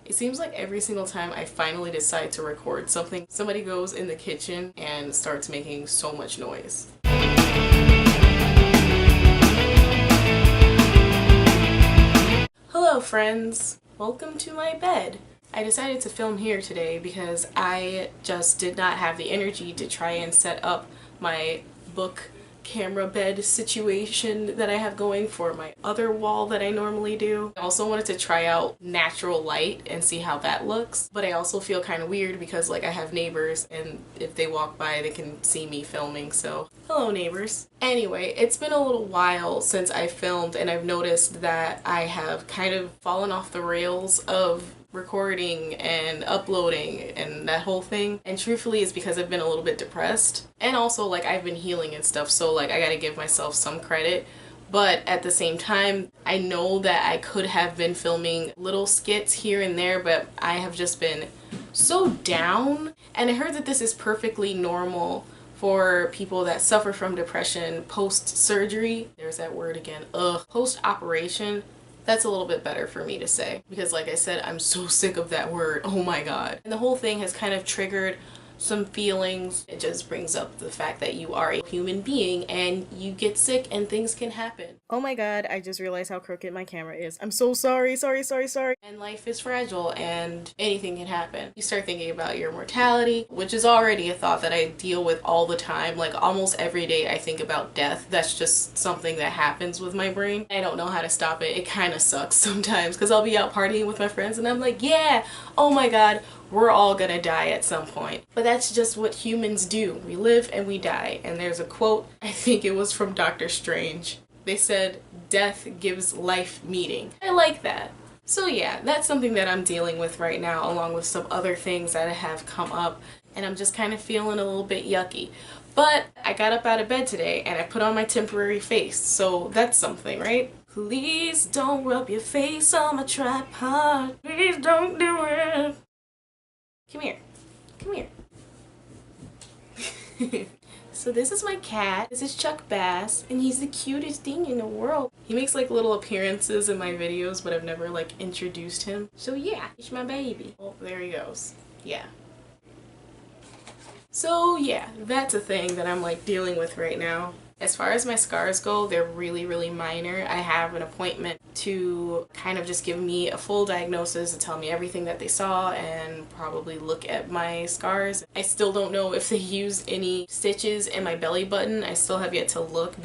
It seems like every single time I finally decide to record something, somebody goes in the kitchen and starts making so much noise. Hello friends! Welcome to my bed. I decided to film here today because I just did not have the energy to try and set up my book camera bed situation that I have going for my other wall that I normally do. I also wanted to try out natural light and see how that looks, but I also feel kind of weird because like I have neighbors and if they walk by they can see me filming, so hello neighbors. Anyway, it's been a little while since I filmed and I've noticed that I have kind of fallen off the rails of recording and uploading and that whole thing, and truthfully it's because I've been a little bit depressed and also like I've been healing and stuff, so like I gotta give myself some credit, but at the same time I know that I could have been filming little skits here and there, but I have just been so down. And I heard that this is perfectly normal for people that suffer from depression post-surgery. There's that word again, post-operation. That's a little bit better for me to say because like I said, I'm so sick of that word. Oh my god. And the whole thing has kind of triggered some feelings. It just brings up the fact that you are a human being and you get sick and things can happen. Oh my god, I just realized how crooked my camera is. I'm so sorry. And life is fragile and anything can happen. You start thinking about your mortality, which is already a thought that I deal with all the time. Like almost every day I think about death. That's just something that happens with my brain. I don't know how to stop it. It kind of sucks sometimes because I'll be out partying with my friends and I'm like, yeah, oh my god, we're all gonna die at some point. But that's just what humans do. We live and we die. And there's a quote, I think it was from Dr. Strange. They said, death gives life meaning. I like that. So yeah, that's something that I'm dealing with right now, along with some other things that have come up, and I'm just kind of feeling a little bit yucky. But I got up out of bed today and I put on my temporary face, so that's something, right? Please don't rub your face on my tripod. Please don't do it. Come here. Come here. So this is my cat. This is Chuck Bass, and he's the cutest thing in the world. He makes like little appearances in my videos, but I've never like introduced him. So yeah, he's my baby. Oh, there he goes. Yeah. So yeah, that's a thing that I'm like dealing with right now. As far as my scars go, they're really minor. I have an appointment to kind of just give me a full diagnosis and tell me everything that they saw and probably look at my scars. I still don't know if they used any stitches in my belly button. I still have yet to look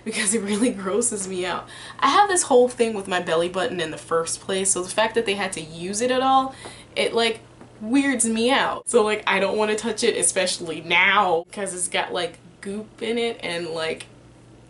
because it really grosses me out. I have this whole thing with my belly button in the first place, so the fact that they had to use it at all, it like weirds me out. So like I don't want to touch it, especially now because it's got like goop in it and like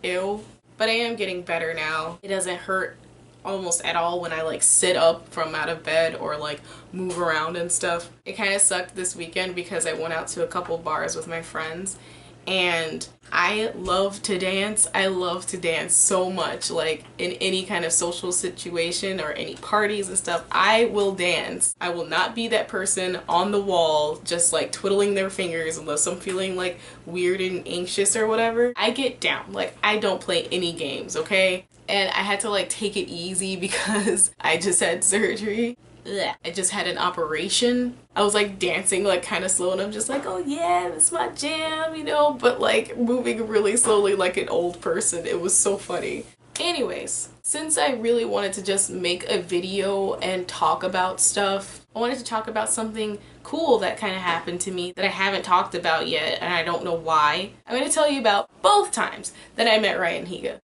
ew. But I am getting better now. It doesn't hurt almost at all when I like sit up from out of bed or like move around and stuff. It kind of sucked this weekend because I went out to a couple bars with my friends and I love to dance. I love to dance so much. Like in any kind of social situation or any parties and stuff, I will dance. I will not be that person on the wall just like twiddling their fingers unless I'm feeling like weird and anxious or whatever. I get down. Like I don't play any games, okay? And I had to like take it easy because I just had surgery. Ugh. I just had an operation. I was like dancing like kind of slow and I'm just like, oh yeah, that's my jam, you know, but like moving really slowly like an old person. It was so funny. Anyways, since I really wanted to just make a video and talk about stuff, I wanted to talk about something cool that kind of happened to me that I haven't talked about yet and I don't know why. I'm going to tell you about both times that I met Ryan Higa.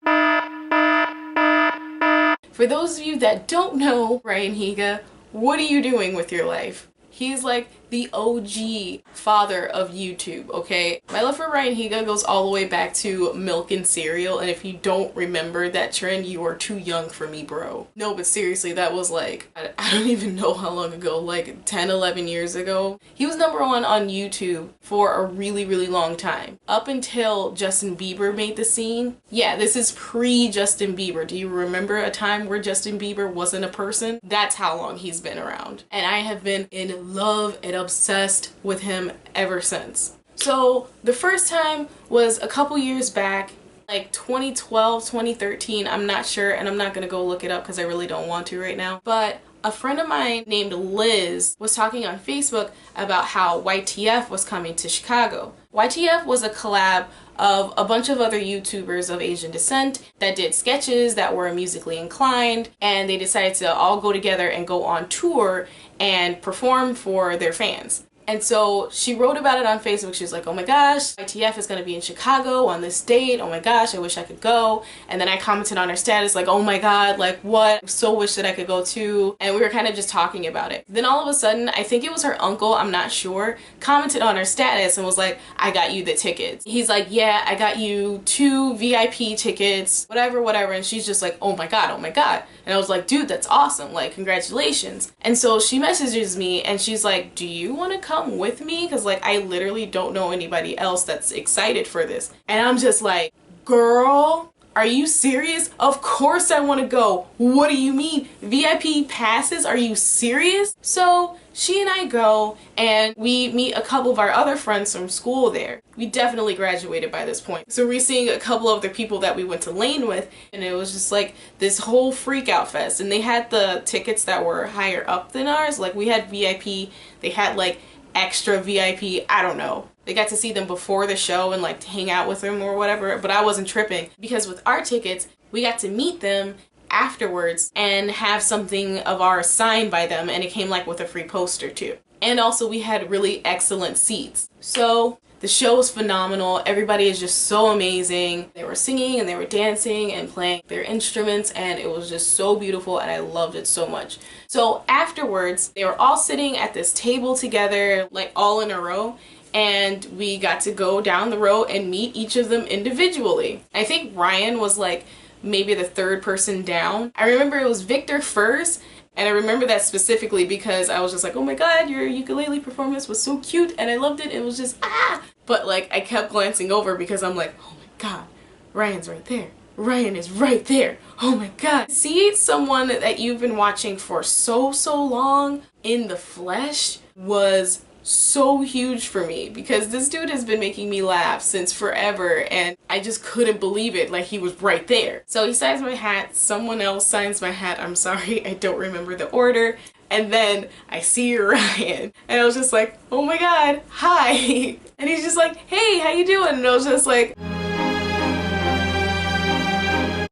For those of you that don't know Ryan Higa, what are you doing with your life? He's like the OG father of YouTube, okay? My love for Ryan Higa goes all the way back to milk and cereal, and if you don't remember that trend, you are too young for me, bro. No, but seriously, that was like, I don't even know how long ago, like 10, 11 years ago. He was #1 on YouTube for a really long time. Up until Justin Bieber made the scene. Yeah, this is pre-Justin Bieber. Do you remember a time where Justin Bieber wasn't a person? That's how long he's been around. And I have been in love and obsessed with him ever since. So the first time was a couple years back like 2012, 2013, I'm not sure, and I'm not gonna go look it up because I really don't want to right now. But a friend of mine named Liz was talking on Facebook about how YTF was coming to Chicago. YTF was a collab of a bunch of other YouTubers of Asian descent that did sketches that were musically inclined, and they decided to all go together and go on tour and perform for their fans. And so she wrote about it on Facebook. She was like, oh my gosh, ITF is going to be in Chicago on this date. Oh my gosh, I wish I could go. And then I commented on her status like, oh my god, like what? I so wish that I could go too. And we were kind of just talking about it. Then all of a sudden, I think it was her uncle, I'm not sure, commented on her status and was like, I got you the tickets. He's like, yeah, I got you 2 VIP tickets, whatever, whatever. And she's just like, oh my god, oh my god. And I was like, dude, that's awesome. Like, congratulations. And so she messages me and she's like, do you want to come with me? Because like I literally don't know anybody else that's excited for this. And I'm just like, girl, are you serious? Of course I want to go. What do you mean? VIP passes? Are you serious? So she and I go and we meet a couple of our other friends from school there. We definitely graduated by this point. So we're seeing a couple of the people that we went to Lane with, and it was just like this whole freak out fest. And they had the tickets that were higher up than ours. Like we had VIP, they had like extra VIP, I don't know. They got to see them before the show and like hang out with them or whatever, but I wasn't tripping because with our tickets, we got to meet them afterwards and have something of ours signed by them, and it came like with a free poster too. And also we had really excellent seats. So the show was phenomenal. Everybody is just so amazing. They were singing and they were dancing and playing their instruments, and it was just so beautiful and I loved it so much. So afterwards, they were all sitting at this table together, like all in a row, and we got to go down the row and meet each of them individually. I think Ryan was like maybe the third person down. I remember it was Victor first, and I remember that specifically because I was just like, oh my god, your ukulele performance was so cute and I loved it. It was just, ah! But like I kept glancing over because I'm like, oh my god, Ryan's right there. Ryan is right there. Oh my god. See someone that you've been watching for so long in the flesh was so huge for me, because this dude has been making me laugh since forever and I just couldn't believe it, like he was right there. So he signs my hat, someone else signs my hat, I'm sorry, I don't remember the order, and then I see Ryan and I was just like, oh my god, hi. And he's just like, hey, how you doing? And I was just like,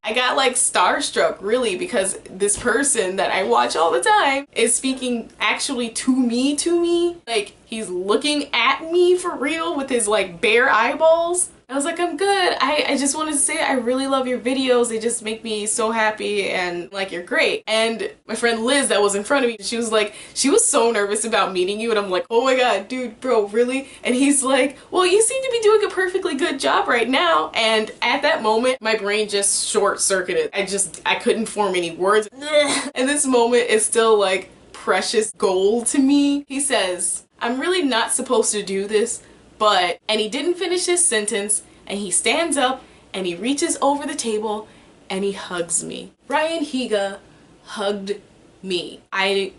I got like starstruck really, because this person that I watch all the time is speaking actually to me. Like he's looking at me for real with his like bare eyeballs. I was like, I'm good. I just wanted to say I really love your videos. They just make me so happy and like you're great. And my friend Liz that was in front of me, she was like, she was so nervous about meeting you, and I'm like, oh my god, dude, bro, really? And he's like, well, you seem to be doing a perfectly good job right now. And at that moment, my brain just short-circuited. I couldn't form any words. And this moment is still like precious gold to me. He says, I'm really not supposed to do this, but, and he didn't finish his sentence, and he stands up and he reaches over the table and he hugs me. Ryan Higa hugged me. I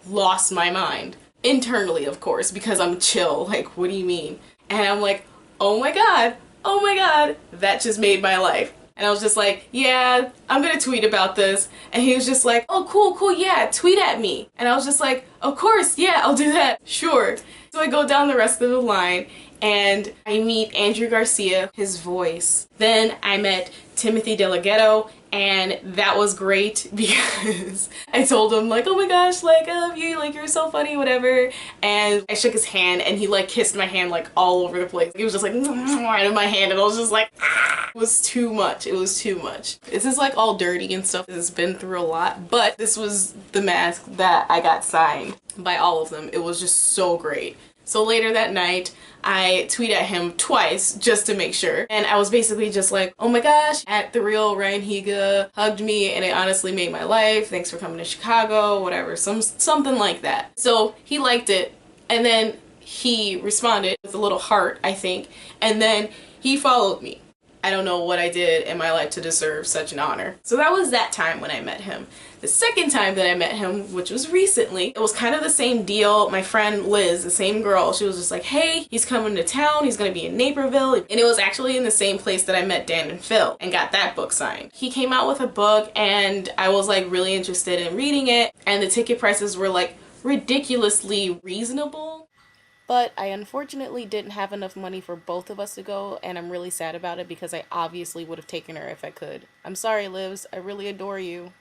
lost my mind. Internally, of course, because I'm chill. Like, what do you mean? And I'm like, oh my god, that just made my life. And I was just like, yeah, I'm gonna tweet about this. And he was just like, oh, cool, yeah, tweet at me. And I was just like, of course, yeah, I'll do that, sure. So I go down the rest of the line and I meet Andrew Garcia, his voice. Then I met Timothy DeLaGhetto, and that was great because I told him like, oh my gosh, like I love you, like you're so funny, whatever. And I shook his hand and he like kissed my hand like all over the place. He was just like right in my hand, and I was just like, ah! It was too much. It was too much. This is like all dirty and stuff. It's been through a lot, but this was the mask that I got signed by all of them. It was just so great. So later that night, I tweet at him twice just to make sure. And I was basically just like, oh my gosh, at the real Ryan Higa hugged me and it honestly made my life. Thanks for coming to Chicago, whatever, something like that. So he liked it, and then he responded with a little heart, I think, and then he followed me. I don't know what I did in my life to deserve such an honor. So that was that time when I met him. The second time that I met him, which was recently, it was kind of the same deal. My friend Liz, the same girl, she was just like, hey, he's coming to town, he's gonna be in Naperville. And it was actually in the same place that I met Dan and Phil and got that book signed. He came out with a book and I was like really interested in reading it, and the ticket prices were like ridiculously reasonable. But I unfortunately didn't have enough money for both of us to go, and I'm really sad about it because I obviously would have taken her if I could. I'm sorry, Liz. I really adore you.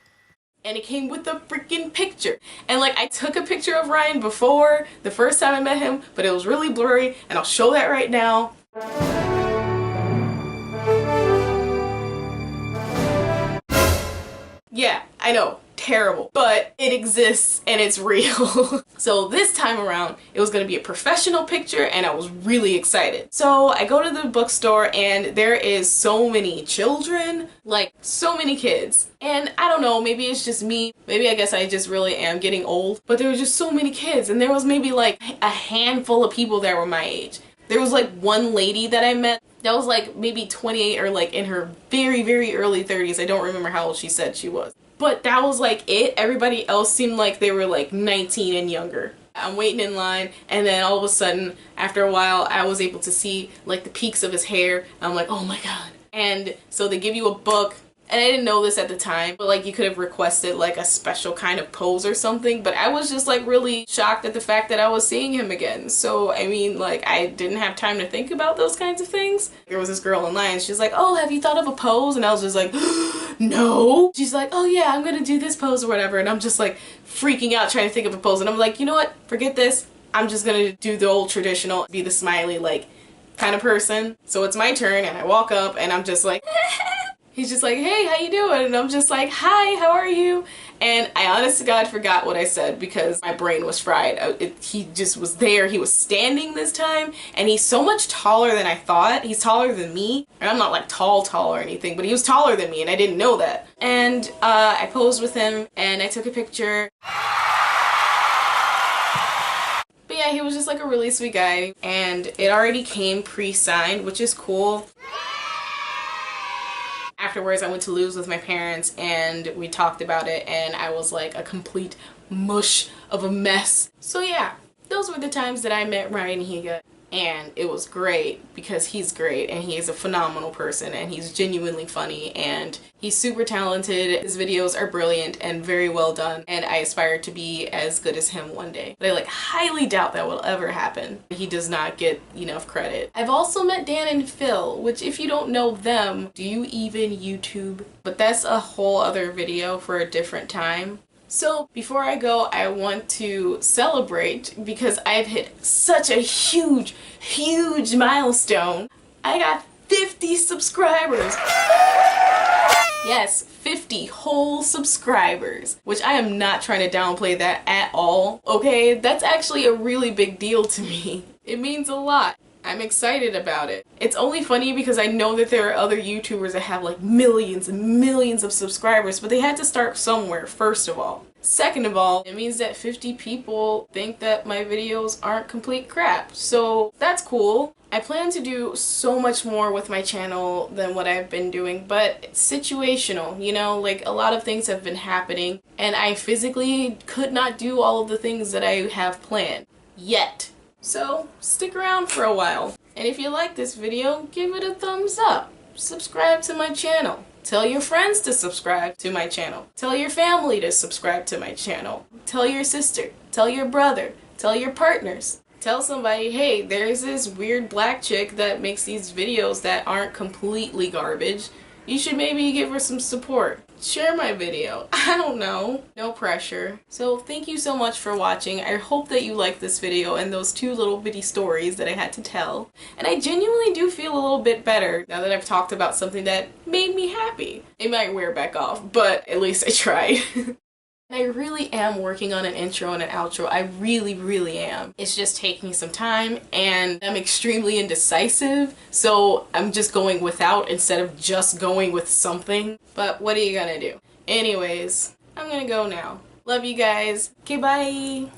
And it came with a freaking picture. And like, I took a picture of Ryan before, the first time I met him, but it was really blurry, and I'll show that right now. Yeah, I know. Terrible, but it exists and it's real. So this time around, it was gonna be a professional picture and I was really excited. So I go to the bookstore and there is so many children, like so many kids. And I don't know, maybe it's just me. Maybe I guess I just really am getting old, but there were just so many kids and there was maybe like a handful of people that were my age. There was like one lady that I met that was like maybe 28 or like in her very, very early 30s. I don't remember how old she said she was. But that was like it. Everybody else seemed like they were like 19 and younger. I'm waiting in line and then all of a sudden, after a while, I was able to see like the peaks of his hair. I'm like, oh my god. And so they give you a book. And I didn't know this at the time, but like you could have requested like a special kind of pose or something, but I was just like really shocked at the fact that I was seeing him again. So I mean, like, I didn't have time to think about those kinds of things. There was this girl in line, she's like, oh, have you thought of a pose? And I was just like, no. She's like, oh yeah, I'm gonna do this pose or whatever. And I'm just like freaking out trying to think of a pose. And I'm like, you know what, forget this. I'm just gonna do the old traditional, be the smiley like kind of person. So it's my turn and I walk up and I'm just like, he's just like, hey, how you doing? And I'm just like, hi, how are you? And I honest to God forgot what I said because my brain was fried. He just was there. He was standing this time and he's so much taller than I thought. He's taller than me. And I'm not like tall or anything, but he was taller than me and I didn't know that. And I posed with him and I took a picture. But yeah, he was just like a really sweet guy and it already came pre-signed, which is cool. Afterwards, I went to Lou's with my parents and we talked about it and I was like a complete mush of a mess. So yeah, those were the times that I met Ryan Higa and it was great because he's great and he's a phenomenal person and he's genuinely funny and he's super talented. His videos are brilliant and very well done and I aspire to be as good as him one day. But I like highly doubt that will ever happen. He does not get enough credit. I've also met Dan and Phil, which if you don't know them, do you even YouTube? But that's a whole other video for a different time. So before I go, I want to celebrate because I've hit such a huge milestone. I got 50 subscribers. Yes, 50 whole subscribers, which I am not trying to downplay that at all, okay? That's actually a really big deal to me. It means a lot. I'm excited about it. It's only funny because I know that there are other YouTubers that have like millions and millions of subscribers, but they had to start somewhere, first of all. Second of all, it means that 50 people think that my videos aren't complete crap, so that's cool. I plan to do so much more with my channel than what I've been doing, but it's situational, you know, like a lot of things have been happening and I physically could not do all of the things that I have planned yet. So stick around for a while. And if you like this video, give it a thumbs up. Subscribe to my channel. Tell your friends to subscribe to my channel. Tell your family to subscribe to my channel. Tell your sister. Tell your brother. Tell your partners. Tell somebody, hey, there's this weird black chick that makes these videos that aren't completely garbage. You should maybe give her some support. Share my video. I don't know. No pressure. So thank you so much for watching. I hope that you liked this video and those two little bitty stories that I had to tell. And I genuinely do feel a little bit better now that I've talked about something that made me happy. It might wear back off, but at least I tried. I really am working on an intro and an outro. I really am. It's just taking some time and I'm extremely indecisive, so I'm just going without instead of just going with something. But what are you gonna do? Anyways, I'm gonna go now. Love you guys. Okay, bye!